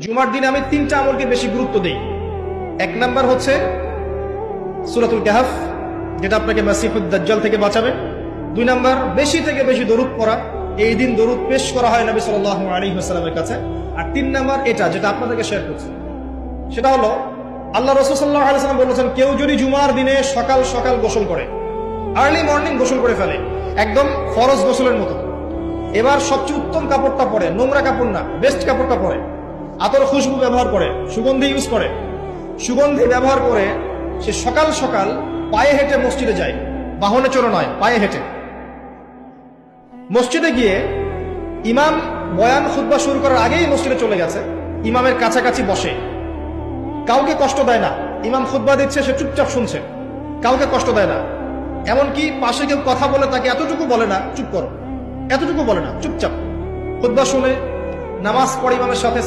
জুমার দিনে আমি 3টা আমলকে বেশি গুরুত্ব দেই। 1 নাম্বার হচ্ছে সূরাতুল কাহফ, যেটা আপনাকে মাসিহুদ দাজ্জাল থেকে বাঁচাবে। 2 নাম্বার বেশি থেকে বেশি দরুদ পড়া, এই দিন দরুদ পেশ করা হয় নবী সাল্লাল্লাহু আলাইহি ওয়াসাল্লামের কাছে। আর 3 নাম্বার এটা যেটা আপনাদেরকে শেয়ার করছি, সেটা হলো আল্লাহ রাসূল সাল্লাল্লাহু আলাইহি ওয়াসাল্লাম বলেছেন, কেউ যদি জুমার দিনে সকাল সকাল গোসল করে, আর্লি মর্নিং গোসল করে ফেলে, একদম ফরজ গোসলের মতো, এবার সবচেয়ে উত্তম কাপড়টা পরে, নোংরা কাপড় না, বেস্ট কাপড়টা পরে, আতর খুশবু ব্যবহার করে, সুগন্ধি ইউজ করে, সুগন্ধি ব্যবহার করে সে সকাল সকাল পায়ে হেঁটে মসজিদে যায়, বাহনে চড়ে নয়, পায়ে হেঁটে মসজিদে গিয়ে ইমাম বয়ান খুতবা শুরু করার আগেই মসজিদে চলে গেছে, ইমামের কাছাকাছি বসে, কাউকে কষ্ট দেয় না। ইমাম খুতবা দিচ্ছে, সে চুপচাপ শুনছে, কাউকে কষ্ট দেয় না। এমনকি পাশে কেউ কথা বলে তাকে এতটুকু বলে না চুপ করো, এতটুকু বলে না, চুপচাপ খুতবা শুনে নামাজ পড়ে ইমামের সাথে